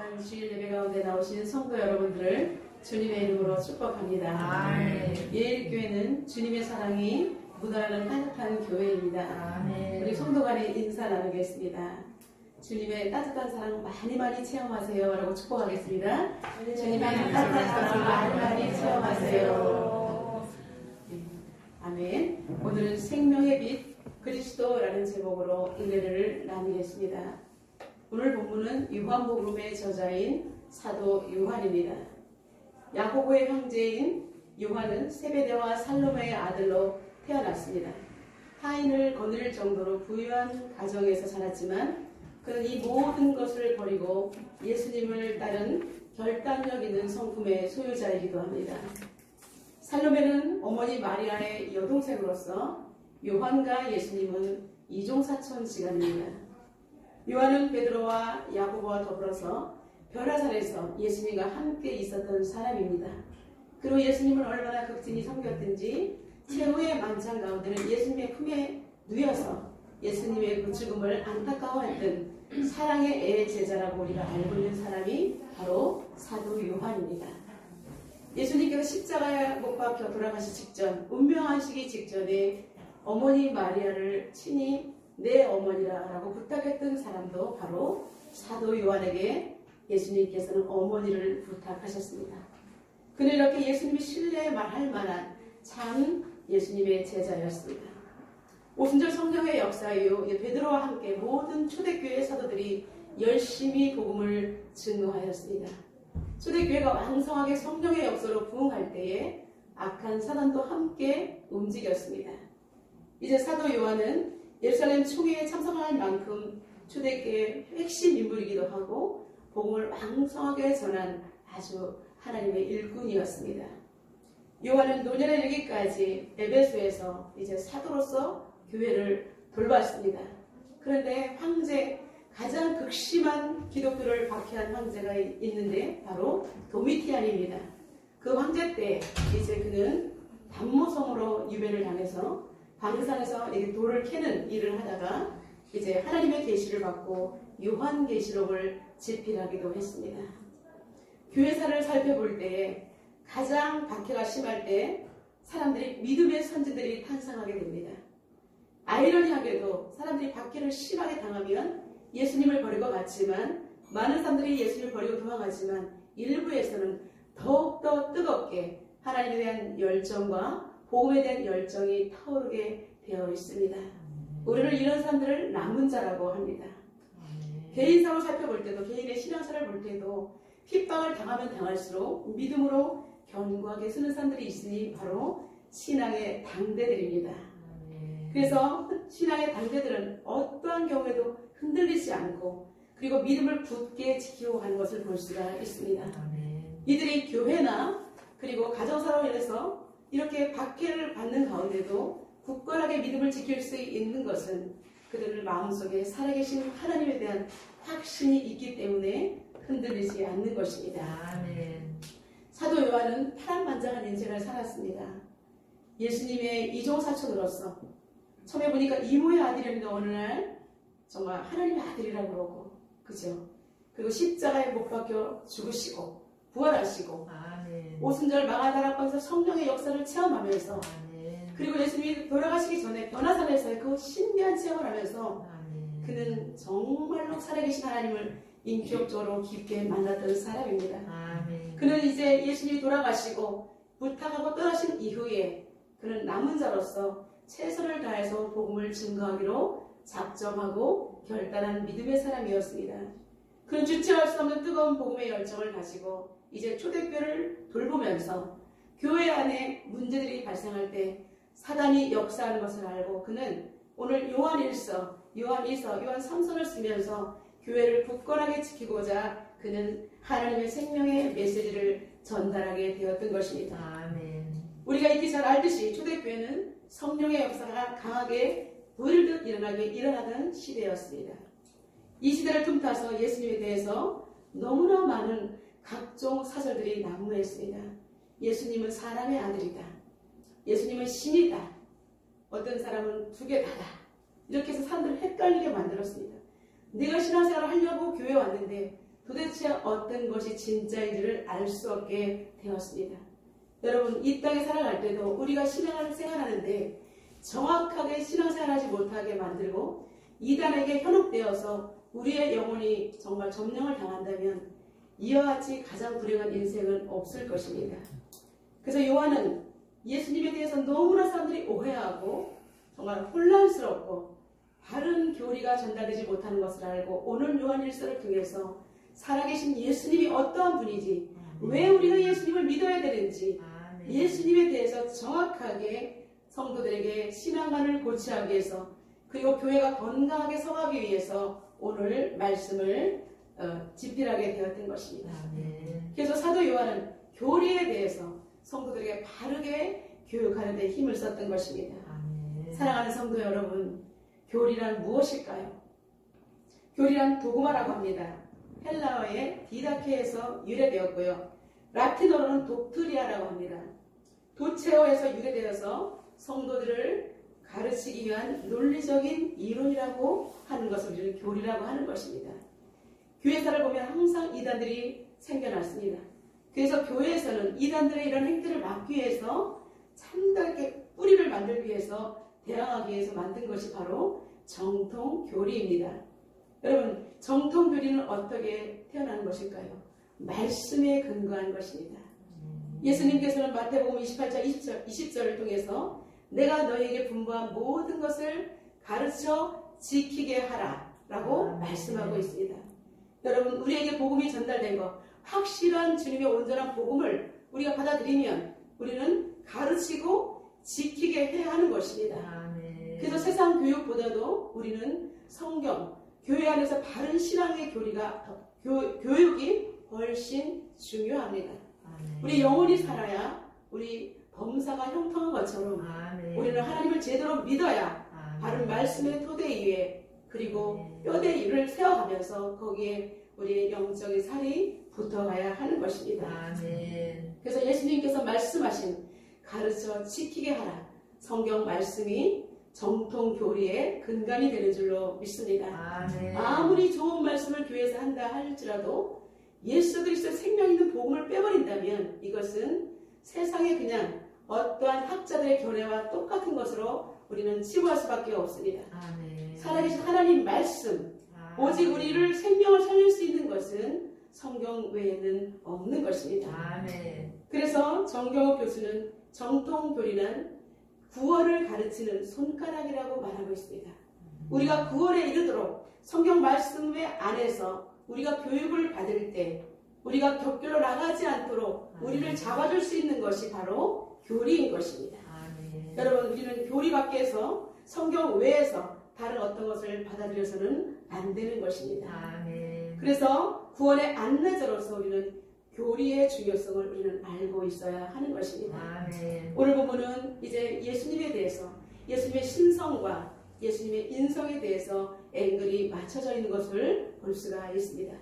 귀한 주일 예배 가운데 나오신 성도 여러분들을 주님의 이름으로 축복합니다. 아멘. 예일교회는 주님의 사랑이 묻어나는 따뜻한 교회입니다. 아멘. 우리 성도 간에 인사 나누겠습니다. 주님의 따뜻한 사랑 많이 체험하세요 라고 축복하겠습니다. 주님의 따뜻한 사랑 많이 체험하세요. 아멘. 오늘은 생명의 빛 그리스도라는 제목으로 은혜를 나누겠습니다. 오늘 본문은 요한복음의 저자인 사도 요한입니다. 야고보의 형제인 요한은 세베대와 살로메의 아들로 태어났습니다. 타인을 거느릴 정도로 부유한 가정에서 자랐지만 그는 이 모든 것을 버리고 예수님을 따른 결단력 있는 성품의 소유자이기도 합니다. 살로메는 어머니 마리아의 여동생으로서 요한과 예수님은 이종사촌지간입니다. 요한은 베드로와 야고보와 더불어서 벼라산에서 예수님과 함께 있었던 사람입니다. 그리고 예수님을 얼마나 극진히 섬겼든지 최후의 만찬 가운데는 예수님의 품에 누워서 예수님의 그 죽음을 안타까워했던 사랑의 애 제자라고 우리가 알고 있는 사람이 바로 사도 요한입니다. 예수님께서 십자가에 못 박혀 돌아가시 직전, 운명하시기 직전에 어머니 마리아를 친히 내 어머니라 라고 부탁했던 사람도 바로 사도 요한에게 예수님께서는 어머니를 부탁하셨습니다. 그는 이렇게 예수님이 신뢰 말할 만한 참 예수님의 제자였습니다. 오순절 성령의 역사이요 베드로와 함께 모든 초대교회 사도들이 열심히 복음을 증거하였습니다. 초대교회가 왕성하게 성령의 역사로 부흥할 때에 악한 사단도 함께 움직였습니다. 이제 사도 요한은 예루살렘 총회에 참석할 만큼 초대교회의 핵심 인물이기도 하고 복음을 왕성하게 전한 아주 하나님의 일꾼이었습니다. 요한은 노년에 이르기까지 에베소에서 이제 사도로서 교회를 돌봤습니다. 그런데 황제, 가장 극심한 기독교를 박해한 황제가 있는데 바로 도미티안입니다. 그 황제 때 이제 그는 단모성으로 유배를 당해서 광산에서 돌을 캐는 일을 하다가 이제 하나님의 계시를 받고 요한계시록을 집필하기도 했습니다. 교회사를 살펴볼 때 가장 박해가 심할 때 사람들이 믿음의 선지들이 탄생하게 됩니다. 아이러니하게도 사람들이 박해를 심하게 당하면 예수님을 버리고 갔지만 많은 사람들이 예수님을 버리고 도망가지만 일부에서는 더욱더 뜨겁게 하나님에 대한 열정과 복음에 대한 열정이 타오르게 되어 있습니다. 우리는 이런 사람들을 남은 자라고 합니다. 개인상을 살펴볼 때도 개인의 신앙사를 볼 때도 핍박을 당하면 당할수록 믿음으로 견고하게 서는 사람들이 있으니 바로 신앙의 당대들입니다. 그래서 신앙의 당대들은 어떠한 경우에도 흔들리지 않고 그리고 믿음을 굳게 지키고 가는 것을 볼 수가 있습니다. 이들이 교회나 그리고 가정사로 인해서 이렇게 박해를 받는 가운데도 굳건하게 믿음을 지킬 수 있는 것은 그들의 마음속에 살아계신 하나님에 대한 확신이 있기 때문에 흔들리지 않는 것입니다. 아멘. 사도 요한은 파란만장한 인생을 살았습니다. 예수님의 이종사촌으로서 처음에 보니까 이모의 아들이었는데 어느 날 정말 하나님의 아들이라고 그러고 그죠? 그리고 십자가에 못 박혀 죽으시고 부활하시고 아멘. 오순절 마가다락방에서 성령의 역사를 체험하면서 아멘. 그리고 예수님이 돌아가시기 전에 변화산에서의 그 신비한 체험을 하면서 아멘. 그는 정말로 살아계신 하나님을 인격적으로 깊게 만났던 사람입니다. 아멘. 그는 이제 예수님이 돌아가시고 부탁하고 떠나신 이후에 그는 남은 자로서 최선을 다해서 복음을 증거하기로 작정하고 결단한 믿음의 사람이었습니다. 그는 주체할 수 없는 뜨거운 복음의 열정을 가지고 이제 초대교회를 돌보면서 교회 안에 문제들이 발생할 때 사단이 역사하는 것을 알고 그는 오늘 요한 1서, 요한 2서, 요한 3서를 쓰면서 교회를 굳건하게 지키고자 그는 하나님의 생명의 메시지를 전달하게 되었던 것입니다. 아멘. 우리가 익히 잘 알듯이 초대교회는 성령의 역사가 강하게 불듯 일어나던 시대였습니다. 이 시대를 틈타서 예수님에 대해서 너무나 많은 각종 사설들이 난무했습니다. 예수님은 사람의 아들이다. 예수님은 신이다. 어떤 사람은 두 개 다다. 이렇게 해서 사람들을 헷갈리게 만들었습니다. 내가 신앙생활을 하려고 교회에 왔는데 도대체 어떤 것이 진짜인지를 알 수 없게 되었습니다. 여러분, 이 땅에 살아갈 때도 우리가 신앙생활하는데 정확하게 신앙생활하지 못하게 만들고 이단에게 현혹되어서 우리의 영혼이 정말 점령을 당한다면 이와 같이 가장 불행한 인생은 없을 것입니다. 그래서 요한은 예수님에 대해서 너무나 사람들이 오해하고 정말 혼란스럽고 바른 교리가 전달되지 못하는 것을 알고 오늘 요한 1서를 통해서 살아계신 예수님이 어떠한 분이지, 왜 우리가 예수님을 믿어야 되는지, 예수님에 대해서 정확하게 성도들에게 신앙관을 고치하기 위해서, 그리고 교회가 건강하게 서가기 위해서 오늘 말씀을 집필하게 되었던 것입니다. 그래서 사도 요한은 교리에 대해서 성도들에게 바르게 교육하는 데 힘을 썼던 것입니다. 사랑하는 성도 여러분, 교리란 무엇일까요? 교리란 도그마라고 합니다. 헬라어의 디다케에서 유래되었고요. 라틴어로는 독트리아라고 합니다. 도체어에서 유래되어서 성도들을 가르치기 위한 논리적인 이론이라고 하는 것을 우리는 교리라고 하는 것입니다. 교회사를 보면 항상 이단들이 생겨났습니다. 그래서 교회에서는 이단들의 이런 행태를 막기 위해서 참다하게 뿌리를 만들기 위해서 대항하기 위해서 만든 것이 바로 정통교리입니다. 여러분, 정통교리는 어떻게 태어나는 것일까요? 말씀에 근거한 것입니다. 예수님께서는 마태복음 28장 20절을 통해서 내가 너희에게 분부한 모든 것을 가르쳐 지키게 하라 라고 말씀하고 있습니다. 여러분, 우리에게 복음이 전달된 것, 확실한 주님의 온전한 복음을 우리가 받아들이면 우리는 가르치고 지키게 해야 하는 것입니다. 그래서 세상 교육보다도 우리는 성경, 교회 안에서 바른 신앙의 교육이 훨씬 중요합니다. 우리 영혼이 살아야 우리 범사가 형통한 것처럼 우리는 하나님을 제대로 믿어야 바른 말씀의 토대 위에 그리고 뼈대 위를 세워가면서 거기에 우리의 영적인 살이 붙어가야 하는 것입니다. 그래서 예수님께서 말씀하신 가르쳐 지키게 하라, 성경 말씀이 정통 교리의 근간이 되는 줄로 믿습니다. 아무리 좋은 말씀을 교회에서 한다 할지라도 예수 그리스도의 생명 있는 복음을 빼버린다면 이것은 세상에 그냥 어떠한 학자들의 견해와 똑같은 것으로 우리는 치부할 수밖에 없습니다. 살아계신 하나님 말씀, 오직 우리를 생명을 살릴 수 있는 것은 성경 외에는 없는 것입니다. 그래서 정경욱 교수는 정통교리는 구원을 가르치는 손가락이라고 말하고 있습니다. 우리가 구원에 이르도록 성경 말씀 안에서 우리가 교육을 받을 때 우리가 격결로 나가지 않도록 우리를 잡아줄 수 있는 것이 바로 교리인 것입니다. 여러분, 우리는 교리 밖에서 성경 외에서 다른 어떤 것을 받아들여서는 안 되는 것입니다. 그래서 구원의 안내자로서 우리는 교리의 중요성을 우리는 알고 있어야 하는 것입니다. 오늘 본문은 이제 예수님에 대해서, 예수님의 신성과 예수님의 인성에 대해서 앵글이 맞춰져 있는 것을 볼 수가 있습니다.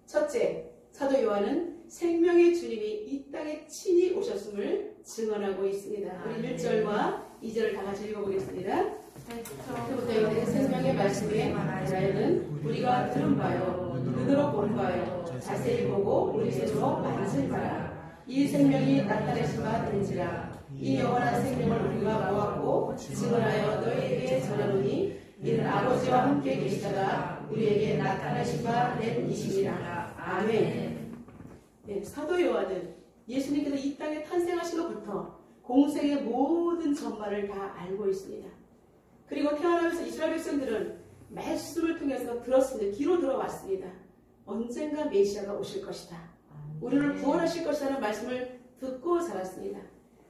첫째, 사도 요한은 생명의 주님이 이 땅에 친히 오셨음을 증언하고 있습니다. 우리 1절과 2절을 다 같이 읽어보겠습니다. 그부터 생명의 말씀에 자연은 우리가 들은 바요, 눈으로 본 바요, 자세히 보고 우리 손으로 만질 바라. 이 생명이 나타내신 바 된지라. 이 영원한 생명을 우리가 보았고 증언하여 너희에게 전하노니 이는 아버지와 함께 계시다가 우리에게 나타나신 바 된 이심이라. 아멘. 네, 사도 요한은 예수님께서 이 땅에 탄생하시고부터 공생의 모든 전말을 다 알고 있습니다. 그리고 태어나면서 이스라엘 백성들은 말씀을 통해서 들었습니다. 귀로 들어왔습니다. 언젠가 메시아가 오실 것이다, 우리를 구원하실 것이라는 말씀을 듣고 자랐습니다.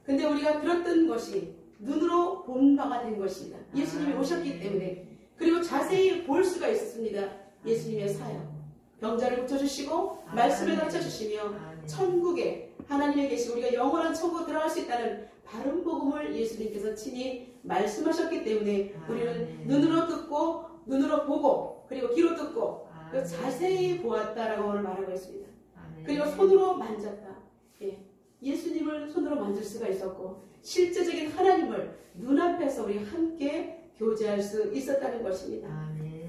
근데 우리가 들었던 것이 눈으로 본 바가 된 것입니다. 예수님이 오셨기 때문에. 그리고 자세히 볼 수가 있었습니다. 예수님의 사역, 병자를 고쳐주시고 말씀을 가르쳐주시며 천국에 하나님에 계시고 우리가 영원한 천국에 들어갈 수 있다는 바른 복음을 예수님께서 친히 말씀하셨기 때문에 우리는 눈으로 듣고 눈으로 보고 그리고 귀로 듣고 자세히 보았다라고 오늘 말하고 있습니다. 그리고 손으로 만졌다. 예수님을 손으로 만질 수가 있었고 실제적인 하나님을 눈앞에서 우리 함께 교제할 수 있었다는 것입니다.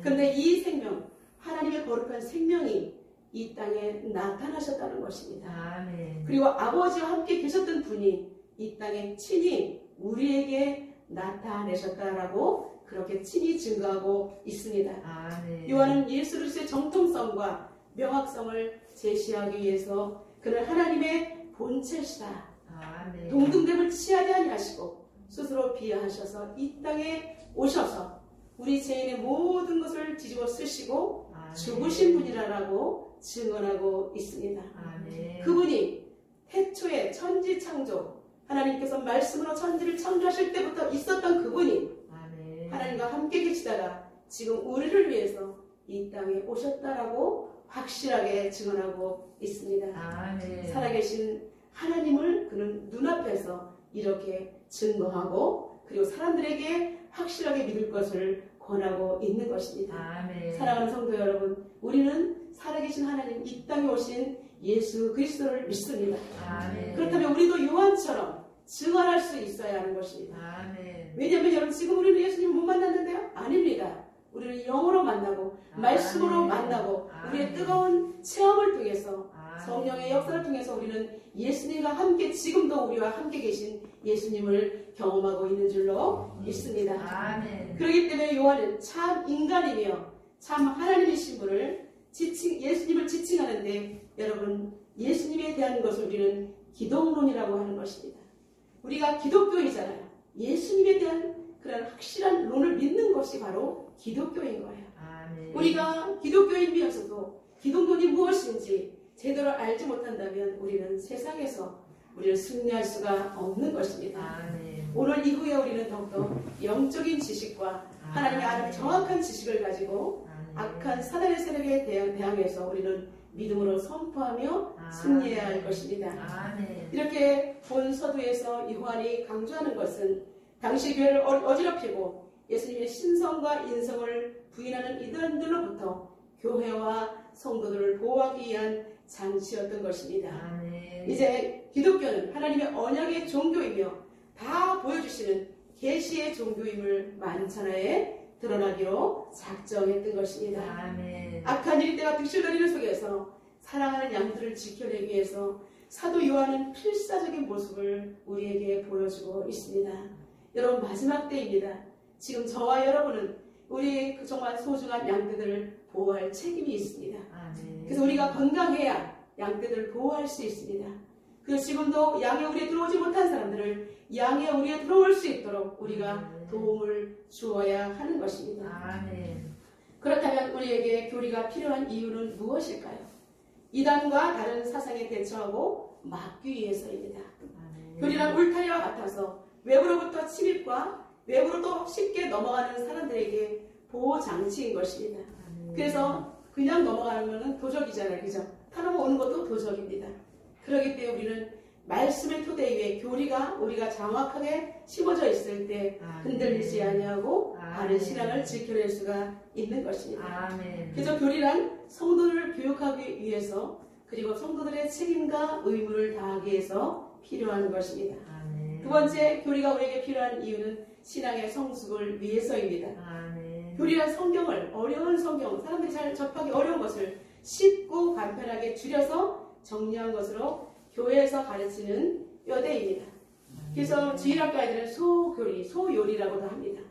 그런데 이 생명, 하나님의 거룩한 생명이 이 땅에 나타나셨다는 것입니다. 아멘. 그리고 아버지와 함께 계셨던 분이 이 땅에 친히 우리에게 나타내셨다라고 그렇게 친히 증거하고 있습니다. 아멘. 요한은 예수 그리스도의 정통성과 명확성을 제시하기 위해서 그는 하나님의 본체시다. 아멘. 동등됨을 취하지 아니하시고 스스로 비하하셔서 이 땅에 오셔서 우리 죄인의 모든 것을 뒤집어 쓰시고 아멘. 죽으신 분이라고 증언하고 있습니다. 아멘. 그분이 태초에 천지 창조 하나님께서 말씀으로 천지를 창조하실 때부터 있었던 그분이 아멘. 하나님과 함께 계시다가 지금 우리를 위해서 이 땅에 오셨다라고 확실하게 증언하고 있습니다. 아멘. 살아계신 하나님을 그는 눈앞에서 이렇게 증거하고 그리고 사람들에게 확실하게 믿을 것을 권하고 있는 것입니다. 아멘. 사랑하는 성도 여러분, 우리는 살아계신 하나님 이 땅에 오신 예수 그리스도를 믿습니다. 아멘. 그렇다면 우리도 요한처럼 증언할 수 있어야 하는 것입니다. 아멘. 왜냐하면 여러분 지금 우리는 예수님을 못 만났는데요? 아닙니다. 우리는 영으로 만나고 말씀으로 아멘. 만나고 우리의 아멘. 뜨거운 체험을 통해서 아멘. 성령의 역사를 통해서 우리는 예수님과 함께 지금도 우리와 함께 계신 예수님을 경험하고 있는 줄로 믿습니다. 아멘. 그렇기 때문에 요한은 참 인간이며 참 하나님이신 분을 예수님을 지칭하는데 여러분 예수님에 대한 것을 우리는 기독론이라고 하는 것입니다. 우리가 기독교이잖아요. 예수님에 대한 그런 확실한 론을 믿는 것이 바로 기독교인 거예요. 아멘. 우리가 기독교인이면서도 기독론이 무엇인지 제대로 알지 못한다면 우리는 세상에서 우리를 승리할 수가 없는 것입니다. 아멘. 오늘 이후에 우리는 더욱더 영적인 지식과 하나님의 아주 정확한 지식을 가지고 악한 사단의 세력에 대항해서 우리는 믿음으로 선포하며 승리해야 할 것입니다. 아멘. 이렇게 본 서두에서 요한이 강조하는 것은 당시 교회를 어지럽히고 예수님의 신성과 인성을 부인하는 이들로부터 교회와 성도들을 보호하기 위한 장치였던 것입니다. 아멘. 이제 기독교는 하나님의 언약의 종교이며 다 보여주시는 계시의 종교임을 만천하에 드러나기로 작정했던 것입니다. 아멘. 악한 일대가 득실거리는 속에서 사랑하는 양들을 지켜내기 위해서 사도 요한은 필사적인 모습을 우리에게 보여주고 있습니다. 여러분 마지막 때입니다. 지금 저와 여러분은 우리 정말 소중한 양떼들을 보호할 책임이 있습니다. 아멘. 그래서 우리가 건강해야 양떼들을 보호할 수 있습니다. 그리고 지금도 양의 우리에 들어오지 못한 사람들을 양의 우리에 들어올 수 있도록 우리가 도움을 주어야 하는 것입니다. 아멘. 그렇다면 우리에게 교리가 필요한 이유는 무엇일까요? 이단과 다른 사상에 대처하고 막기 위해서입니다. 아멘. 교리란 울타리와 같아서 외부로부터 침입과 외부로도 쉽게 넘어가는 사람들에게 보호 장치인 것입니다. 아멘. 그래서 그냥 넘어가는 것은 도적이잖아요. 그죠? 타놓고 오는 것도 도적입니다. 그렇기 때문에 우리는 말씀의 토대 위에 교리가 우리가 정확하게 심어져 있을 때 흔들리지 아니하고 바른 신앙을 지켜낼 수가 있는 것입니다. 아멘. 그래서 교리란 성도를 교육하기 위해서 그리고 성도들의 책임과 의무를 다하기 위해서 필요한 것입니다. 아멘. 두 번째, 교리가 우리에게 필요한 이유는 신앙의 성숙을 위해서입니다. 아멘. 교리란 성경을 어려운 성경, 사람들이 잘 접하기 어려운 것을 쉽고 간편하게 줄여서 정리한 것으로 교회에서 가르치는 뼈대입니다. 그래서 주일학교 아이들은 소교리, 소요리라고도 합니다.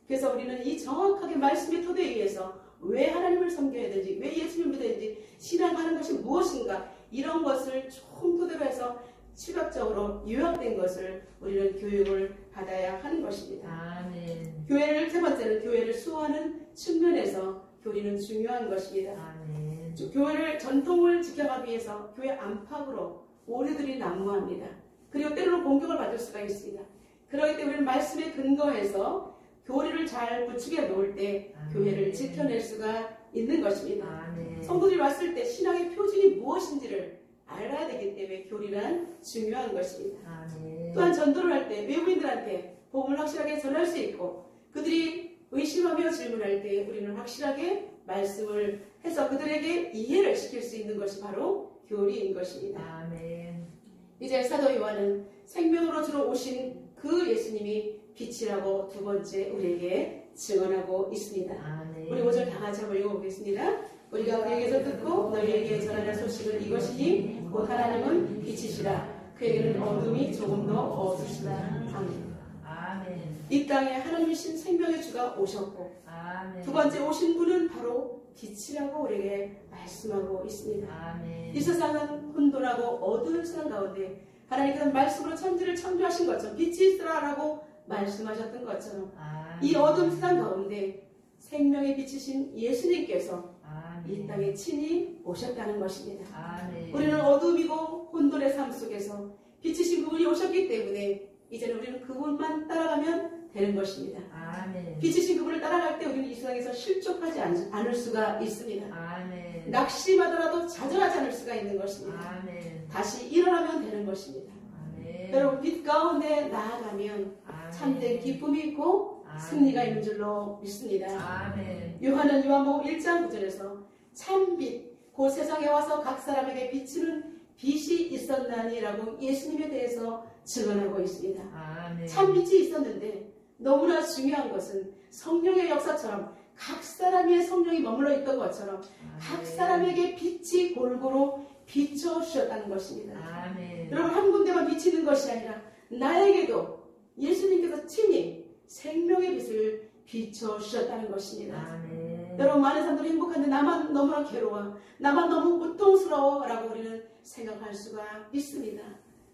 그래서 우리는 이 정확하게 말씀의 토대에 의해서 왜 하나님을 섬겨야 되는지, 왜 예수님을 믿어야 되는지, 신앙하는 것이 무엇인가 이런 것을 총 토대로 해서 시각적으로 요약된 것을 우리는 교육을 받아야 하는 것입니다. 아멘. 교회를 세 번째는 교회를 수호하는 측면에서 교리는 중요한 것입니다. 아멘. 교회를 전통을 지켜가기 위해서 교회 안팎으로 오류들이 난무합니다. 그리고 때로는 공격을 받을 수가 있습니다. 그렇기 때문에 우리는 말씀에 근거해서 교리를 잘 부추겨 놓을 때 교회를 지켜낼 수가 있는 것입니다. 아멘. 성도들이 왔을 때 신앙의 표준이 무엇인지를 알아야 되기 때문에 교리란 중요한 것입니다. 아멘. 또한 전도를 할 때 외부인들한테 복음을 확실하게 전할 수 있고 그들이 의심하며 질문할 때 우리는 확실하게 말씀을 해서 그들에게 이해를 시킬 수 있는 것이 바로 교리인 것입니다. 아멘. 이제 사도 요한은 생명으로 주로 오신 그 예수님이 빛이라고 두 번째 우리에게 증언하고 있습니다. 아멘. 우리 5절 다 같이 한번 읽어보겠습니다. 우리가 그에게서 듣고 너희에게 전하는 소식은 이것이니 곧 하나님은 빛이시라. 그에게는 어둠이 조금도 없으시라. 아멘. 아멘. 이 땅에 하나님이신 생명의 주가 오셨고 아멘. 두 번째 오신 분은 바로 빛이라고 우리에게 말씀하고 있습니다. 아멘. 이 세상은 혼돈하고 어두운 세상 가운데 하나님께서 말씀으로 천지를 창조하신 것처럼 빛이 있으라라고 말씀하셨던 것처럼 아멘. 이 어두운 세상 가운데 생명의 빛이신 예수님께서 이 땅에 친히 오셨다는 것입니다. 아멘. 우리는 어둠이고 혼돈의 삶 속에서 빛이신 그분이 오셨기 때문에 이제는 우리는 그분만 따라가면 되는 것입니다. 아멘. 빛이신 그분을 따라갈 때 우리는 이 세상에서 실족하지 않을 수가 있습니다. 아멘. 낙심하더라도 좌절하지 않을 수가 있는 것입니다. 아멘. 다시 일어나면 되는 것입니다. 아멘. 여러분 빛 가운데 나아가면 아멘. 참된 기쁨이 있고 아멘. 승리가 있는 줄로 믿습니다. 아멘. 요한은 요한복음 1장 9절에서 참빛 곧 세상에 와서 각 사람에게 비추는 빛이 있었나니라고 예수님에 대해서 증언하고 있습니다. 아멘. 참빛이 있었는데 너무나 중요한 것은 성령의 역사처럼 각 사람의 성령이 머물러 있던 것처럼 각 사람에게 빛이 골고루 비춰주셨다는 것입니다. 아멘. 여러분 한 군데만 비치는 것이 아니라 나에게도 예수님께서 친히 생명의 빛을 비춰주셨다는 것입니다. 아멘. 여러분 많은 사람들이 행복한데 나만 너무나 괴로워, 나만 너무 고통스러워 라고 우리는 생각할 수가 있습니다.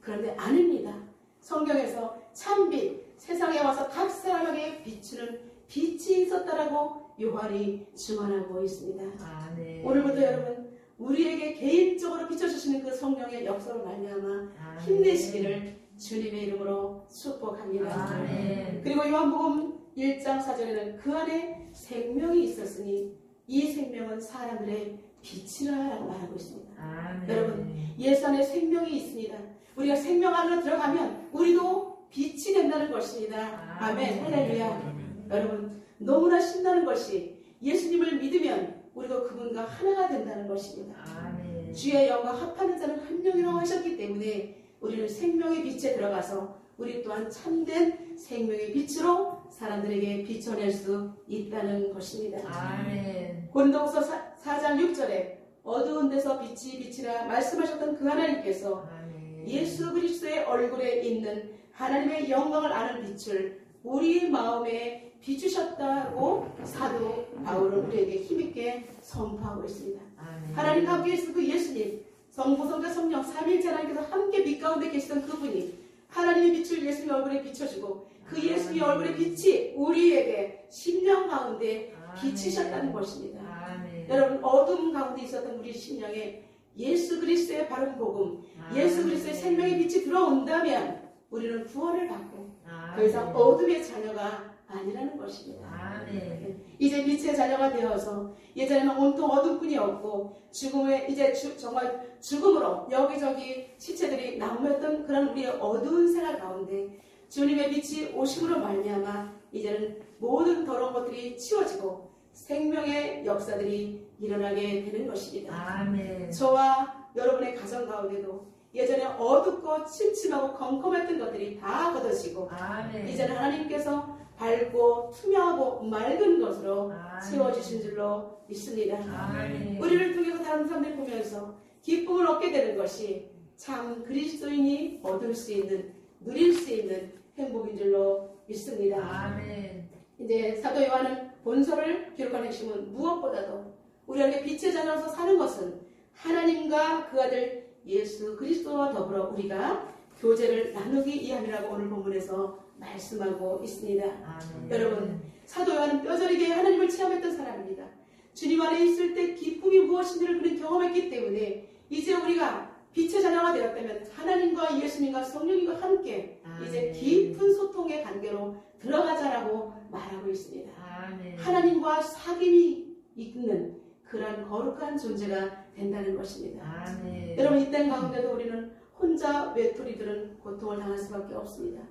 그런데 아닙니다. 성경에서 참빛, 세상에 와서 각 사람에게 비추는 빛이 있었다라고 요한이 증언하고 있습니다. 아멘. 오늘부터 여러분 우리에게 개인적으로 비춰주시는 그 성령의 역사로 말미암아 힘내시기를 주님의 이름으로 축복합니다. 아멘. 그리고 요한복음 1장 4절에는 그 안에 생명이 있었으니 이 생명은 사람들의 빛이라고 말하고 있습니다. 아멘. 여러분 예수 안에 생명이 있습니다. 우리가 생명 안으로 들어가면 우리도 빛이 된다는 것입니다. 아멘. 할렐루야. 여러분 너무나 신나는 것이 예수님을 믿으면 우리도 그분과 하나가 된다는 것입니다. 아멘. 주의 영과 합하는 자는 한 명이라고 하셨기 때문에 우리는 생명의 빛에 들어가서 우리 또한 참된 생명의 빛으로 사람들에게 비춰낼 수 있다는 것입니다. 아멘. 고린도후서 4장 6절에 어두운 데서 빛이 비치라 말씀하셨던 그 하나님께서 아멘. 예수 그리스도의 얼굴에 있는 하나님의 영광을 아는 빛을 우리 마음에 비추셨다고 사도 바울은 우리에게 힘있게 선포하고 있습니다. 아멘. 하나님과 함께 계신 그 예수님, 성부, 성자, 성령, 삼위일체 하나님께서 함께 빛 가운데 계시던 그분이 하나님의 빛을 예수님 얼굴에 비춰주고 그 예수님 얼굴의 빛이 우리에게 심령 가운데 비치셨다는 것입니다. 아멘. 여러분 어둠 가운데 있었던 우리 심령에 예수 그리스도의 바른 복음, 예수 그리스도의 생명의 빛이 들어온다면 우리는 구원을 받고 더 이상 어둠의 자녀가 아니라는 것입니다. 아멘. 이제 빛의 자녀가 되어서 예전에는 온통 어둠뿐이었고 죽음에 이제 정말 죽음으로 여기저기 시체들이 난무했던 그런 우리의 어두운 생활 가운데 주님의 빛이 오심으로 말미암아 이제는 모든 더러운 것들이 치워지고 생명의 역사들이 일어나게 되는 것입니다. 아멘. 저와 여러분의 가정 가운데도 예전에 어둡고 침침하고 컴컴했던 것들이 다 걷어지고 아멘. 이제는 하나님께서 밝고 투명하고 맑은 것으로 아멘. 채워주신 줄로 믿습니다. 아멘. 우리를 통해서 다른 사람들 보면서 기쁨을 얻게 되는 것이 참 그리스도인이 얻을 수 있는, 누릴 수 있는 행복인 줄로 믿습니다. 아멘. 이제 사도 요한은 본서를 기록한 핵심은 무엇보다도 우리에게 빛의 자녀로서 사는 것은 하나님과 그 아들 예수 그리스도와 더불어 우리가 교제를 나누기 위함이라고 오늘 본문에서 말씀하고 있습니다. 아멘. 여러분 사도 요한은 뼈저리게 하나님을 체험했던 사람입니다. 주님 안에 있을 때 기쁨이 무엇인지를 그는 경험했기 때문에 이제 우리가 빛의 자녀가 되었다면 하나님과 예수님과 성령님과 함께 이제 깊은 소통의 관계로 들어가자라고 말하고 있습니다. 아멘. 하나님과 사귐이 있는 그런 거룩한 존재가 된다는 것입니다. 아멘. 여러분 이 땅 가운데도 우리는 혼자 외톨이들은 고통을 당할 수밖에 없습니다.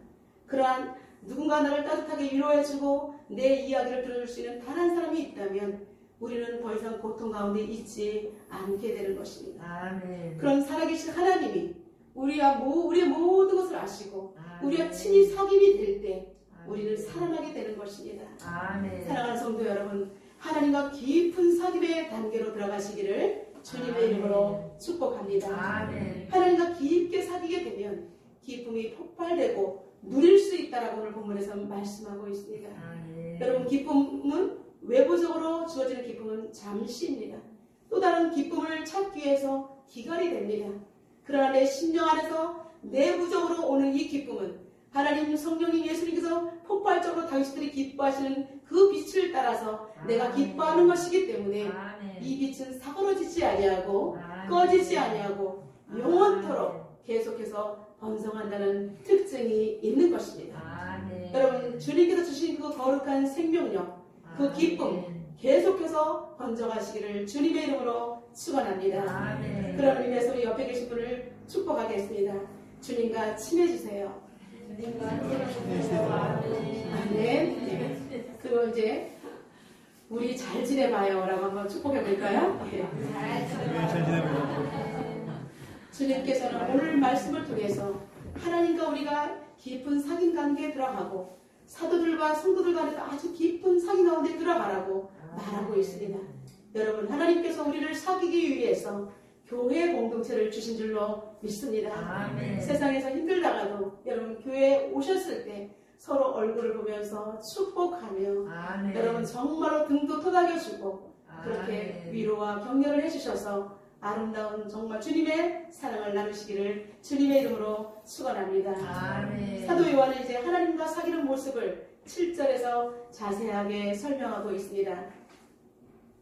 그러한 누군가 나를 따뜻하게 위로해주고 내 이야기를 들어줄 수 있는 단 한 사람이 있다면 우리는 더 이상 고통 가운데 있지 않게 되는 것입니다. 아멘. 그런 살아계신 하나님이 우리의 모든 것을 아시고 아멘. 우리가 친히 사귐이 될 때 아멘. 우리는 살아나게 되는 것입니다. 아멘. 사랑하는 성도 여러분, 하나님과 깊은 사귐의 단계로 들어가시기를 주님의 이름으로 축복합니다. 아멘. 하나님과 깊게 사귀게 되면 기쁨이 폭발되고 누릴 수 있다라고 오늘 본문에서 말씀하고 있습니다. 아멘. 여러분, 기쁨은 외부적으로 주어지는 기쁨은 잠시입니다. 또 다른 기쁨을 찾기 위해서 기갈이 됩니다. 그러나 내 심령 안에서 내부적으로 오는 이 기쁨은 하나님, 성령님, 예수님께서 폭발적으로 당신들이 기뻐하시는 그 빛을 따라서 내가 기뻐하는 것이기 때문에 아멘. 이 빛은 사그러지지 아니하고 아멘. 꺼지지 아니하고 영원토록 계속해서 번성한다는 특징이 있는 것입니다. 아멘. 여러분, 주님께서 주신 그 거룩한 생명력, 그 기쁨 계속해서 번져가시기를 주님의 이름으로 축원합니다. 아멘. 그런 의미에서 우리 옆에 계신 분을 축복하겠습니다. 주님과 친해지세요. 주님과 친해지세요. 아멘. 네. 그리고 이제 우리 잘 지내봐요라고 한번 축복해 볼까요? 잘 지내봐요. 주님께서는 오늘 말씀을 통해서 하나님과 우리가 깊은 사귐 관계에 들어가고 사도들과 성도들 간에도 아주 깊은 사귐 가운데 들어가라고 말하고 있습니다. 여러분, 하나님께서 우리를 사귀기 위해서 교회 공동체를 주신 줄로 믿습니다. 아멘. 세상에서 힘들다가도 여러분, 교회에 오셨을 때 서로 얼굴을 보면서 축복하며 아멘. 여러분 정말로 등도 토닥여주고 그렇게 아멘. 위로와 격려를 해주셔서 아름다운 정말 주님의 사랑을 나누시기를 주님의 이름으로 축원합니다. 아멘. 사도 요한은 이제 하나님과 사귀는 모습을 7절에서 자세하게 설명하고 있습니다.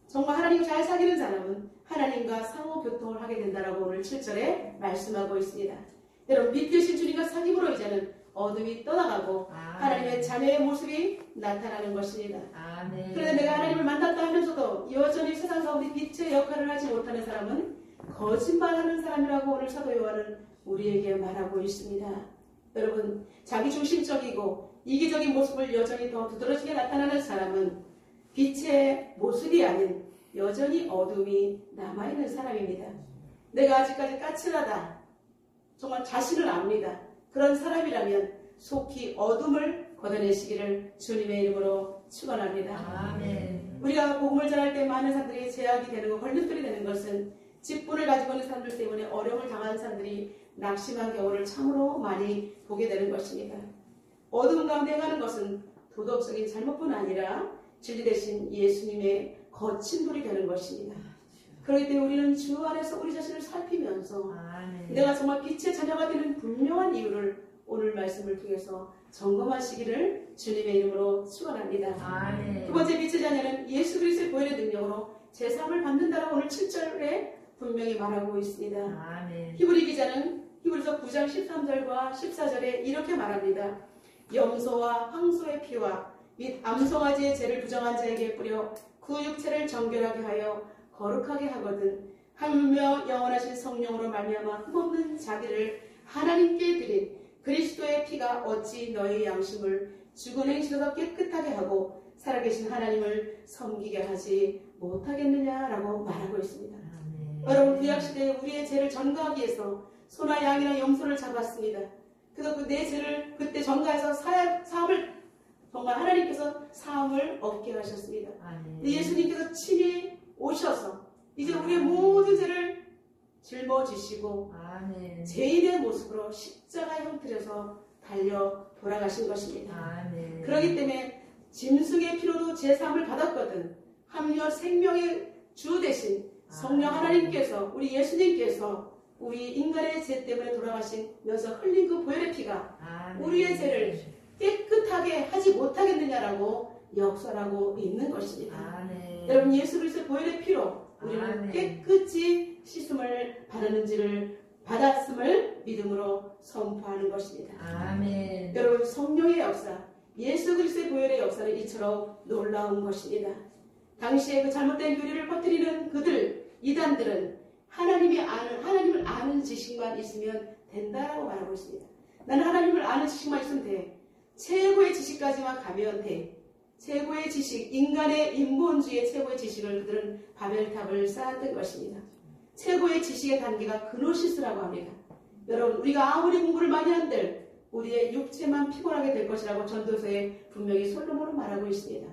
정말 하나님과 잘 사귀는 사람은 하나님과 상호 교통을 하게 된다라고 오늘 7절에 말씀하고 있습니다. 여러분, 빛 되신 주님과 사귐으로 이제는 어둠이 떠나가고 하나님의 자녀의 모습이 나타나는 것입니다. 아멘. 그런데 내가 하나님을 만났다 하면서도 여전히 세상 가운데 빛의 역할을 하지 못하는 사람은 거짓말하는 사람이라고 오늘 사도 요한은 우리에게 말하고 있습니다. 여러분, 자기 중심적이고 이기적인 모습을 여전히 더 두드러지게 나타나는 사람은 빛의 모습이 아닌 여전히 어둠이 남아있는 사람입니다. 내가 아직까지 까칠하다, 정말 자신을 압니다. 그런 사람이라면 속히 어둠을 걷어내시기를 주님의 이름으로 축원합니다. 아멘. 우리가 복음을 전할 때 많은 사람들이 제약이 되는 것, 걸림돌이 되는 것은 직분을 가지고 있는 사람들 때문에 어려움을 당하는 사람들이 낙심한 경우를 참으로 많이 보게 되는 것입니다. 어둠 가운데 가는 것은 도덕적인 잘못뿐 아니라 진리 대신 예수님의 거친 돌이 되는 것입니다. 그렇기 때문에 우리는 주 안에서 우리 자신을 살피면서 아멘. 내가 정말 빛의 자녀가 되는 분명한 이유를 오늘 말씀을 통해서 점검하시기를 주님의 이름으로 축원합니다. 아멘. 두 번째 빛의 자녀는 예수 그리스도의 보혈의 능력으로 제사함을 받는다라고 오늘 7절에 분명히 말하고 있습니다. 아멘. 히브리 기자는 히브리서 9장 13절과 14절에 이렇게 말합니다. 염소와 황소의 피와 및 암송아지의 죄를 부정한 자에게 뿌려 그 육체를 정결하게 하여 거룩하게 하거든 하물며 영원하신 성령으로 말미암아 흠없는 자기를 하나님께 드린 그리스도의 피가 어찌 너희 양심을 죽은 행실에서 깨끗하게 하고 살아계신 하나님을 섬기게 하지 못하겠느냐라고 말하고 있습니다. 아멘. 여러분, 구약시대에 우리의 죄를 전가하기 위해서 소나 양이나 염소를 잡았습니다. 그래서 그 내 죄를 그때 전가해서 사함을 정말 하나님께서 사함을 얻게 하셨습니다. 아멘. 예수님께서 친히 오셔서 이제 우리의 모든 죄를 짊어지시고 아멘. 죄인의 모습으로 십자가 형틀에서 달려 돌아가신 것입니다. 아멘. 그렇기 때문에 짐승의 피로도 제사함을 받았거든 합리와 생명의 주 대신 성령 하나님께서 우리 예수님께서 우리 인간의 죄 때문에 돌아가시면서 흘린 그 보혈의 피가 아멘. 우리의 죄를 깨끗하게 하지 못하겠느냐라고 역설하고 있는 것입니다. 아멘. 여러분, 예수 그리스도의 보혈의 피로 우리는 아멘. 깨끗이 씻음을 받았음을 믿음으로 선포하는 것입니다. 아멘. 여러분, 성령의 역사, 예수 그리스도의 보혈의 역사는 이처럼 놀라운 것입니다. 당시에 그 잘못된 교리를 퍼뜨리는 그들, 이단들은 하나님을 아는 지식만 있으면 된다라고 말하고 있습니다. 나는 하나님을 아는 지식만 있으면 돼. 최고의 지식까지만 가면 돼. 최고의 지식, 인간의 인본주의의 최고의 지식을 그들은 바벨탑을 쌓았던 것입니다. 최고의 지식의 단계가 그노시스라고 합니다. 여러분, 우리가 아무리 공부를 많이 한들 우리의 육체만 피곤하게 될 것이라고 전도서에 분명히 솔로몬은 말하고 있습니다.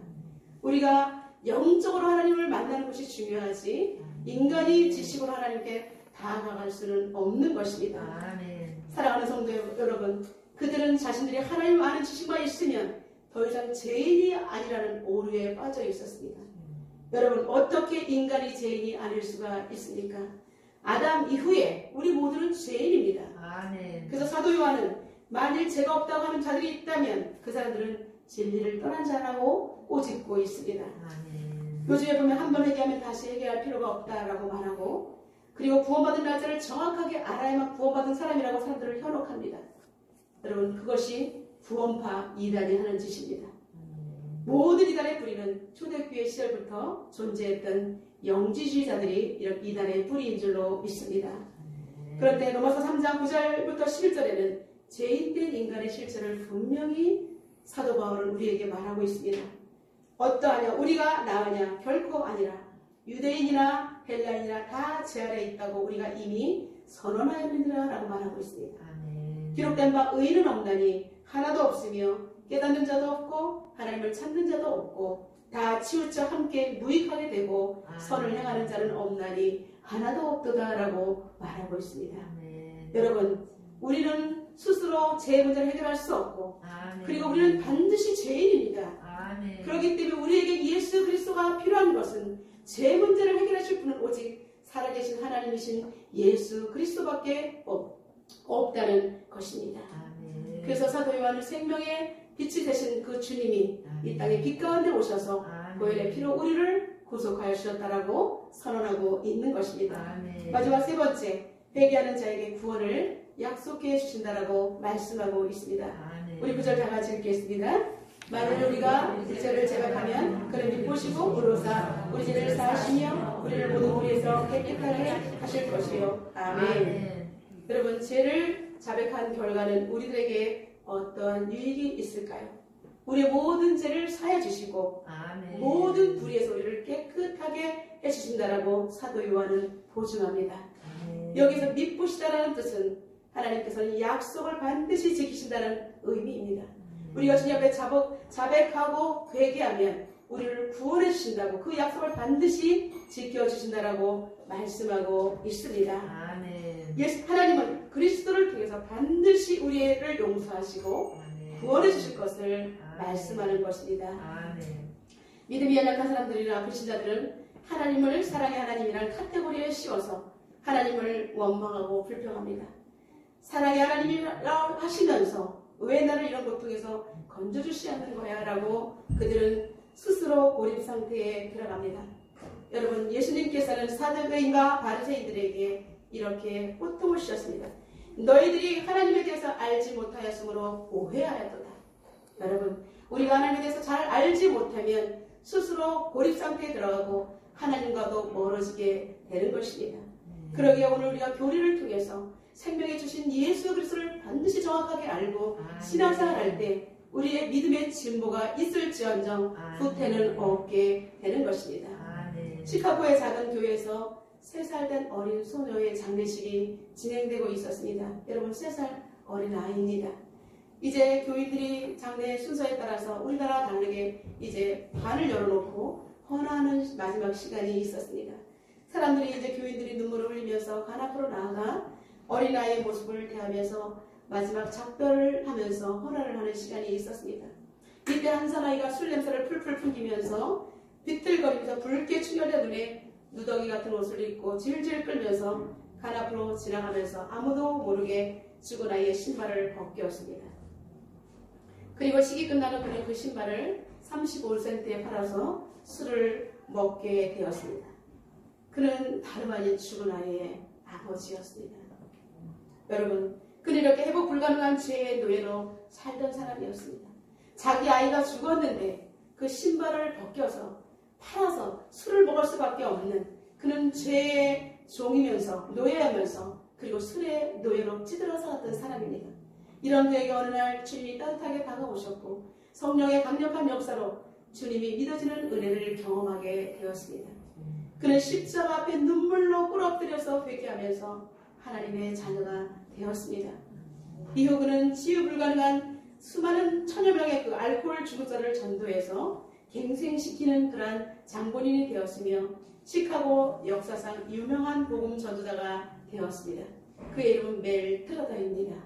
우리가 영적으로 하나님을 만나는 것이 중요하지 인간이 지식으로 하나님께 다가갈 수는 없는 것입니다. 아멘. 사랑하는 성도 여러분, 그들은 자신들이 하나님 아는 지식만 있으면 더 이상 죄인이 아니라는 오류에 빠져 있었습니다. 여러분, 어떻게 인간이 죄인이 아닐 수가 있습니까? 아담 이후에 우리 모두는 죄인입니다. 아멘. 그래서 사도 요한은 만일 죄가 없다고 하는 자들이 있다면 그 사람들은 진리를 떠난 자라고 꼬집고 있습니다. 아멘. 요즘에 보면 한 번 회개하면 다시 회개할 필요가 없다라고 말하고, 그리고 구원받은 날짜를 정확하게 알아야만 구원받은 사람이라고 사람들을 현혹합니다. 여러분, 그것이 구원파 이단이 하는 짓입니다. 모든 이단의 뿌리는 초대교회 시절부터 존재했던 영지주의자들이 이런 이단의 뿌리인 줄로 믿습니다. 그런데 로마서 3장 9절부터 11절에는 죄인된 인간의 실체를 분명히 사도 바울은 우리에게 말하고 있습니다. 어떠하냐, 우리가 나으냐, 결코 아니라 유대인이나 헬라인이나 다 죄 아래 있다고 우리가 이미 선언하였느니라 라고 말하고 있습니다. 아멘. 기록된 바 의인은 없나니 하나도 없으며 깨닫는 자도 없고 하나님을 찾는 자도 없고 다 치우쳐 함께 무익하게 되고 선을 행하는 자는 없나니 하나도 없도다 라고 말하고 있습니다. 아멘. 여러분, 우리는 스스로 죄 문제를 해결할 수 없고 아멘. 그리고 우리는 반드시 죄인입니다. 아멘. 그렇기 때문에 우리에게 예수 그리스도가 필요한 것은 죄 문제를 해결하실 분은 오직 살아계신 하나님이신 예수 그리스도밖에 없다는 것입니다. 아멘. 그래서 사도 요한은 생명의 빛이 되신 그 주님이 이 땅에 빛 가운데 오셔서 보혈의 피로 우리를 구속하여 주셨다라고 선언하고 있는 것입니다. 아멘. 마지막 세 번째, 회개하는 자에게 구원을 약속해 주신다라고 말씀하고 있습니다. 아멘. 우리 구절 다 같이 읽겠습니다. 만일 우리가 우리 죄를 제각하면 그를 믿으시고 의로사 우리 죄를 사하시며 우리를 모든 무리에서 깨끗하게 하실 것이요. 아멘. 아멘. 여러분, 죄를 자백한 결과는 우리들에게 어떤 유익이 있을까요? 우리의 모든 죄를 사해 주시고 아멘. 모든 불의에서 우리를 깨끗하게 해주신다라고 사도 요한은 보증합니다. 아멘. 여기서 믿으시다라는 뜻은 하나님께서는 약속을 반드시 지키신다는 의미입니다. 우리가 주님 앞에 자백하고 회개하면 우리를 구원해 주신다고, 그 약속을 반드시 지켜주신다라고 말씀하고 있습니다. 아멘. 하나님은 그리스도를 통해서 반드시 우리를 용서하시고 아멘. 구원해 주실 것을 아멘. 말씀하는 것입니다. 아멘. 믿음이 연약한 사람들이나 불신자들은 하나님을 사랑의 하나님이라는 카테고리에 씌워서 하나님을 원망하고 불평합니다. 사랑의 하나님이라고 하시면서 왜 나를 이런 고통에서 건져주시 않는 거야? 라고 그들은 스스로 고립 상태에 들어갑니다. 여러분, 예수님께서는 사두개인과 바리새인들에게 이렇게 호통을 주셨습니다. 너희들이 하나님에 대해서 알지 못하였으므로 오해하였도다. 여러분, 우리가 하나님에 대해서 잘 알지 못하면 스스로 고립 상태에 들어가고 하나님과도 멀어지게 되는 것입니다. 그러기에 오늘 우리가 교리를 통해서 생명에 주신 예수 그리스도를 반드시 정확하게 알고 신앙생활 할 때 우리의 믿음의 진보가 있을지언정 후퇴는 없게 되는 것입니다. 시카고의 작은 교회에서 3살 된 어린 소녀의 장례식이 진행되고 있었습니다. 여러분, 3살 어린 아이입니다. 이제 교인들이 장례 순서에 따라서 우리나라와 다르게 이제 관을 열어놓고 헌화하는 마지막 시간이 있었습니다. 사람들이 이제 교인들이 눈물을 흘리면서 관 앞으로 나아가 어린아이의 모습을 대하면서 마지막 작별을 하면서 헌화를 하는 시간이 있었습니다. 이때 한 사나이가 술 냄새를 풀풀 풍기면서 비틀거리면서 붉게 충혈된 눈에 누더기 같은 옷을 입고 질질 끌면서 관 앞으로 지나가면서 아무도 모르게 죽은 아이의 신발을 벗겼습니다. 그리고 식이 끝나는 그는 그 신발을 35센트에 팔아서 술을 먹게 되었습니다. 그는 다름 아닌 죽은 아이의 아버지였습니다. 여러분, 그는 이렇게 회복 불가능한 죄의 노예로 살던 사람이었습니다. 자기 아이가 죽었는데 그 신발을 벗겨서 팔아서 술을 먹을 수밖에 없는, 그는 죄의 종이면서 노예하면서 그리고 술의 노예로 찌들어 살았던 사람입니다. 이런 그에게 어느 날 주님이 따뜻하게 다가오셨고 성령의 강력한 역사로 주님이 믿어지는 은혜를 경험하게 되었습니다. 그는 십자가 앞에 눈물로 꿇어뜨려서 회개하면서 하나님의 자녀가 되었습니다. 이후 그는 치유 불가능한 수많은 천여 명의 그 알코올 중독자를 전도해서 갱생시키는 그러한 장본인이 되었으며 시카고 역사상 유명한 복음 전도자가 되었습니다. 그의 이름은 멜 트러더입니다.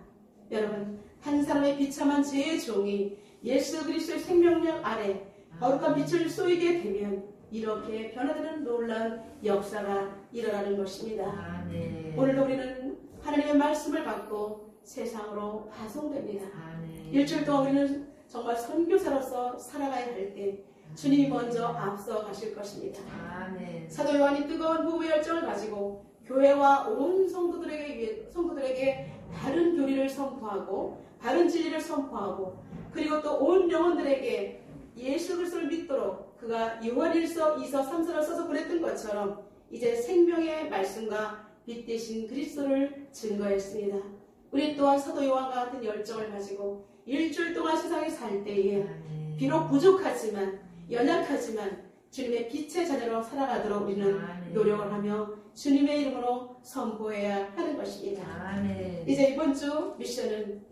여러분, 한 사람의 비참한 죄의 종이 예수 그리스도의 생명력 아래 거룩한 빛을 쏘이게 되면 이렇게 변화되는 놀라운 역사가 일어나는 것입니다. 아멘. 오늘도 우리는 하나님의 말씀을 받고 세상으로 파송됩니다. 아멘. 일주일 동안 우리는 정말 선교사로서 살아가야 할 때 주님이 먼저 앞서 가실 것입니다. 아멘. 사도 요한이 뜨거운 부부의 열정을 가지고 교회와 온 성도들에게 바른 교리를 선포하고 바른 진리를 선포하고 그리고 또 온 영혼들에게 예수 그리스도를 믿도록 그가 요한일서 2서 3서를 써서 보냈던 것처럼 이제 생명의 말씀과 빛 대신 그리스도를 증거했습니다. 우리 또한 사도 요한과 같은 열정을 가지고 일주일 동안 세상에 살 때에 비록 부족하지만 연약하지만 주님의 빛의 자녀로 살아가도록 우리는 노력을 하며 주님의 이름으로 선포해야 하는 것입니다. 아멘. 이제 이번 주 미션은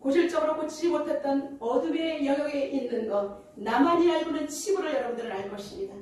고질적으로 고치지 못했던 어둠의 영역에 있는 것, 나만이 알고는 치부를 여러분들은 알 것입니다.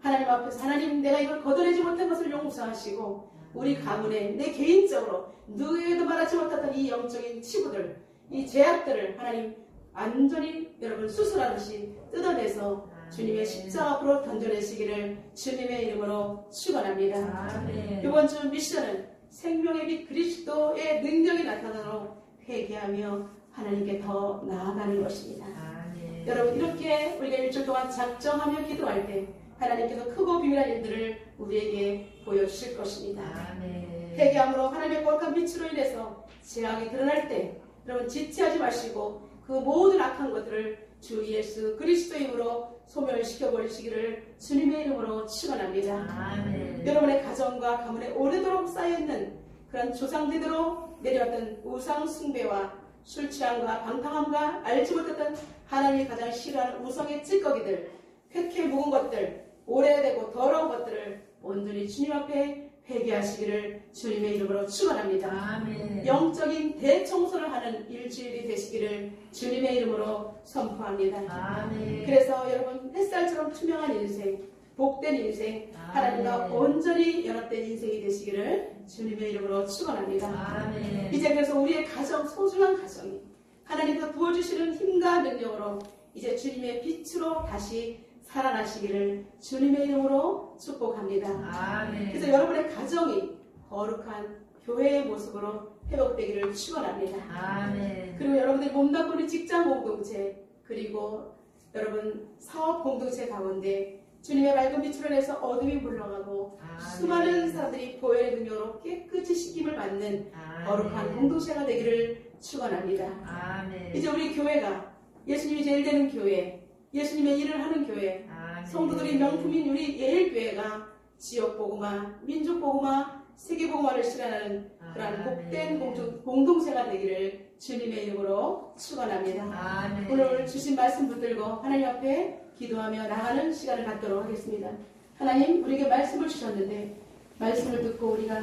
하나님 앞에서 하나님, 내가 이걸 걷어내지 못한 것을 용서하시고 우리 가문에 내 개인적으로 누구에게도 말하지 못했던 이 영적인 치부들, 이 죄악들을 하나님 완전히 여러분 수술하듯이 뜯어내서 주님의 십자가 앞으로 던져내시기를 주님의 이름으로 축원합니다. 아멘. 이번 주 미션은 생명의 빛 그리스도의 능력이 나타나도록 회개하며 하나님께 더 나아가는 것입니다. 아멘. 여러분, 이렇게 우리가 일주일 동안 작정하며 기도할 때 하나님께서 크고 비밀한 일들을 우리에게 보여주실 것입니다. 아멘. 회개함으로 하나님의 거룩한 빛으로 인해서 죄악이 드러날 때 여러분 지체하지 마시고 그 모든 악한 것들을 주 예수 그리스도의 이름으로 소멸시켜 버리시기를 주님의 이름으로 축원합니다. 아멘. 여러분의 가정과 가문에 오래도록 쌓여있는 그런 조상대대로 내려왔던 우상 숭배와 술 취함과 방탕함과 알지 못했던 하나님이 가장 싫어하는 우상의 찌꺼기들, 쾌쾌 묵은 것들, 오래되고 더러운 것들을 온전히 주님 앞에 회개하시기를 주님의 이름으로 축원합니다. 아멘. 영적인 대청소를 하는 일주일이 되시기를 주님의 이름으로 선포합니다. 아멘. 그래서 여러분, 햇살처럼 투명한 인생, 복된 인생, 하나님과 온전히 연합된 인생이 되시기를 주님의 이름으로 축원합니다. 아멘. 이제 그래서 우리의 가정, 소중한 가정이 하나님께서 부어주시는 힘과 능력으로 이제 주님의 빛으로 다시 살아나시기를 주님의 이름으로 축복합니다. 아멘. 그래서 여러분의 가정이 거룩한 교회의 모습으로 회복되기를 축원합니다. 아멘. 그리고 여러분들이 몸담고는 직장 공동체, 그리고 여러분 사업 공동체 가운데 주님의 맑은 빛으로 인해서 어둠이 물러가고 수많은 사람들이 보혈의 능력으로 깨끗이 씻김을 받는 거룩한 공동체가 되기를 축원합니다. 아멘. 이제 우리 교회가 예수님이 제일 되는 교회, 예수님의 일을 하는 교회, 성도들이 명품인 우리 예일교회가 지역복음화, 민족복음화, 세계복음화를 실현하는 그런 복된 공동체가 되기를 주님의 이름으로 축원합니다. 아멘. 오늘 주신 말씀 붙들고 하나님 앞에 기도하며 나가는 시간을 갖도록 하겠습니다. 하나님, 우리에게 말씀을 주셨는데 말씀을 듣고 우리가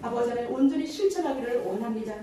아버지 안에 온전히 실천하기를 원합니다.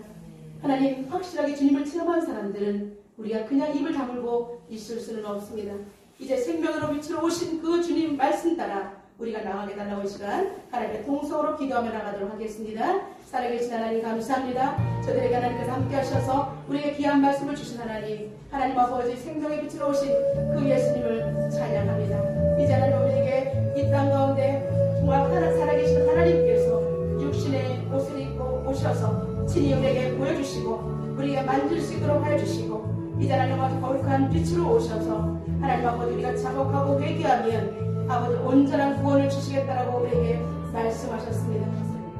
하나님, 확실하게 주님을 체험한 사람들은 우리가 그냥 입을 다물고 있을 수는 없습니다. 이제 생명으로 빛으로 오신 그 주님 말씀 따라 우리가 나가게 달라고 이 시간 하나님의 통성으로 기도하며 나가도록 하겠습니다. 살아계신 하나님 감사합니다. 저들에게 하나님께서 함께 하셔서 우리에게 귀한 말씀을 주신 하나님, 하나님 아버지 생명의 빛으로 오신 그 예수님을 찬양합니다. 이제 하나님 우리에게 이 땅 가운데 정말 살아계신 하나님께서 육신의 옷을 입고 오셔서 친히 우리에게 보여주시고 우리에게 만질 수 있도록 하여주시고 이제 하나님 아버지 거룩한 빛으로 오셔서 하나님 아버지 우리가 자복하고 회개하면 아버지 온전한 구원을 주시겠다라고 우리에게 말씀하셨습니다.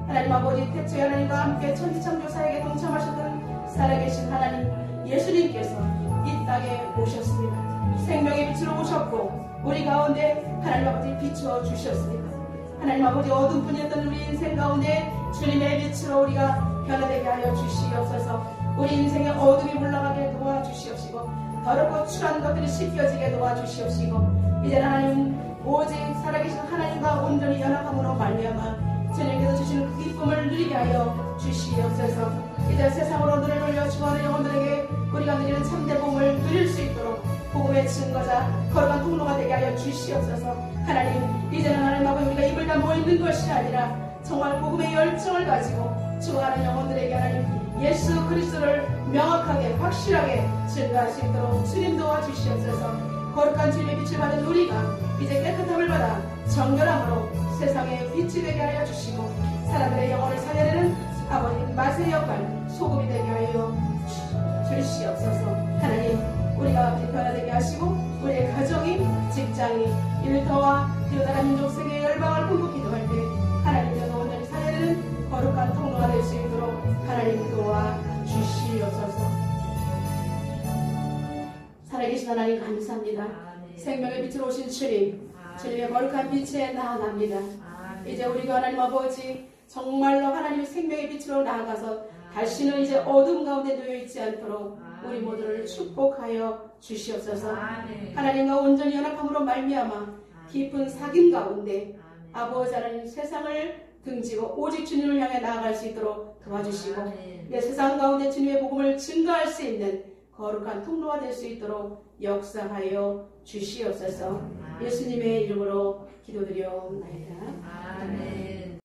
하나님 아버지 태초에 하나님과 함께 천지창조사에게 동참하셨던 살아계신 하나님 예수님께서 이 땅에 오셨습니다. 생명의 빛으로 오셨고 우리 가운데 하나님 아버지 비추어 주셨습니다. 하나님 아버지 어둠뿐이었던 우리 인생 가운데 주님의 빛으로 우리가 변화되게 하여 주시옵소서. 우리 인생의 어둠이 물러가게 도와주시옵시고 더럽고 추한 것들이 씻겨지게 도와주시옵시고 이제 하나님 오직 살아계신 하나님과 온전히 연합함으로 말미암아 주님께서 주시는 그 기쁨을 누리게 하여 주시옵소서. 이제 세상으로 눈을 돌려 주어하는 영혼들에게 우리가 누리는 참된 복음을 누릴 수 있도록 복음의 증거자 거룩한 통로가 되게 하여 주시옵소서. 하나님, 이제는 하나님 아버지 우리가 입을 다 모이는 것이 아니라 정말 복음의 열정을 가지고 죽어가는 영혼들에게 하나님 예수 그리스도를 명확하게 확실하게 증거할 수 있도록 주님 도와주시옵소서. 거룩한 주님의 빛을 받은 우리가 이제 깨끗함을 받아 정결함으로 세상에 빛이 되게 하여 주시고 사람들의 영혼을 살려내는 아버님 맛의 역할 소금이 되게 하여 주시옵소서. 하나님, 우리가 불편하게 하시고 우리의 가정이 직장이 일터와 기도나라 민족 세계의 열방을 품고 기도할 때 하나님의 온전히 살려내는 거룩한 통로가 될 수 있도록 하나님 도와주시옵소서. 살아계신 하나님 감사합니다. 생명의 빛으로 오신 주님, 주님의 거룩한 빛에 나아갑니다. 이제 우리가 하나님 아버지 정말로 하나님의 생명의 빛으로 나아가서 다시는 이제 어둠 가운데 놓여있지 않도록 우리 모두를 축복하여 주시옵소서. 하나님과 온전히 연합함으로 말미암아 깊은 사귐 가운데 아버지 하나님 세상을 등지고 오직 주님을 향해 나아갈 수 있도록 도와주시고 내 세상 가운데 주님의 복음을 증거할 수 있는 거룩한 통로가 될 수 있도록 역사하여 주시옵소서. 예수님의 이름으로 기도드려옵나이다. 아멘.